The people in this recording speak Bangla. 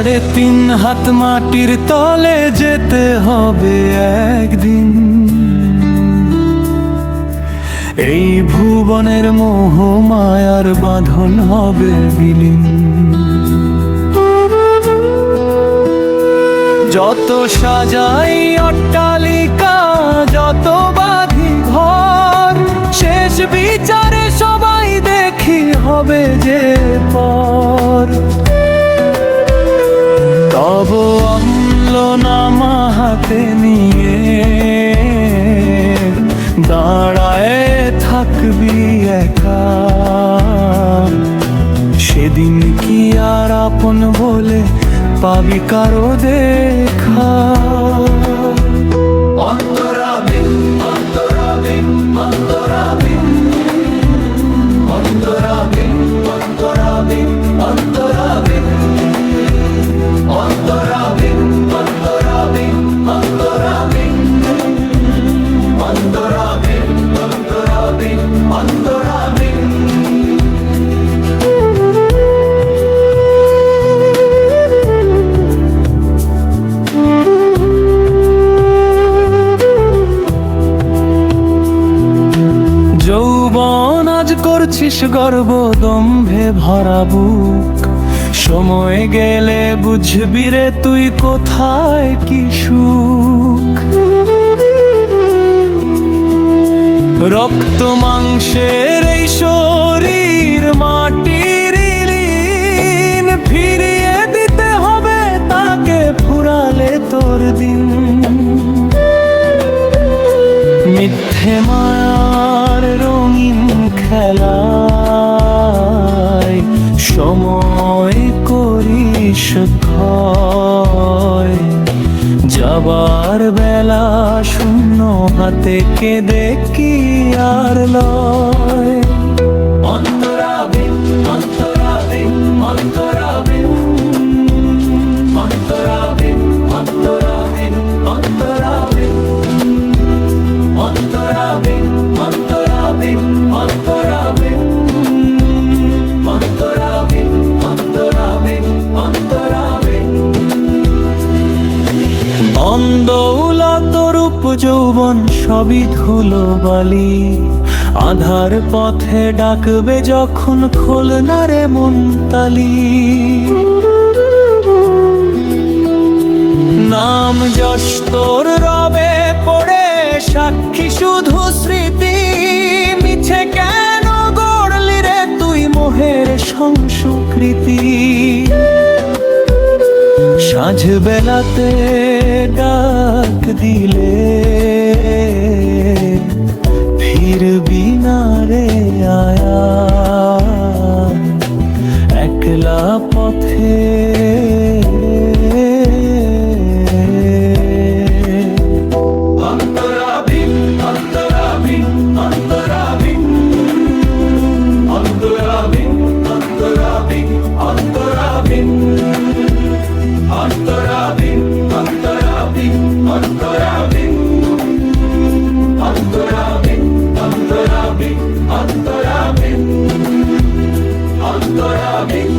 3.5 হাত মাটির তলে যেতে হবে একদিন। এই ভুবনের মোহ মায়ার বাঁধন হবে বিলীন। যত সাজাই অট্টালিকা, যত বাঁধি ঘর, শেষ বিচারে সবাই দেখি হবে যে পর। তব অম্লনামা হাতে নিয়ে দাঁড়ায় থাকবি একা। সেদিন কি আর আপন বলে পাবি কারো দেখা? অন্তরাবিন অন্তরাবিন অন্তরাবিন অন্তরাবিন অন্তরাবিন অন্তরাবিন অন্তরাবিন অন্তরাবিন অন্তরাবিন অন্তরাবিন অন্তরাবিন অন্তরাবিন। যৌবন আজ করছিস গর্ব, দম্ভে ভরা বুক, সময় গেলে বুঝবি রে তুই কোথায় কি সুখ। রক্ত মাংসের এই শরীর মাটির ঋণ ফিরিয়ে দিতে হবে তাকে, ফুরালে তোর দিন। মিথ্যে মায়ার রঙিন খেলায় সময় করিস ক্ষয়। যাবার বেলা শূন্য হাতে কেঁদে কি আর লয়? অন্তরাবিন অন্তরাবিন অন্তরাবিন অন্তরাবিন অন্তরাবিন অন্তরাবিন অন্তরাবিন অন্তরাবিন অন্তরাবিন অন্তরাবিন অন্তরাবিন অন্তরাবিন। অন্দৌলত রূপ যৌবন সবই ধুলো বালি, আধার পথে ডাকবে যখন খোলনা রে মন তালি। নাম যশ তোর রবে পড়ে সাক্ষী শুধু স্মৃতি, মিছে কেন গড়লি রে তুই মোহের সংস্কৃতি। সাঁঝ বেলাতে ডাক দিলে ফিরবি না রে আয়া, একলা পথে অন্তরাবিন অন্তরাবিন অন্তরাবিন অন্তরাবিন অন্তরাবিন অন্তরাবিন অন্তরাবিন অন্তরাবিন অন্তরাবিন অন্তরাবিন অন্তরাবিন অন্তরাবিন অন্তরাবিন।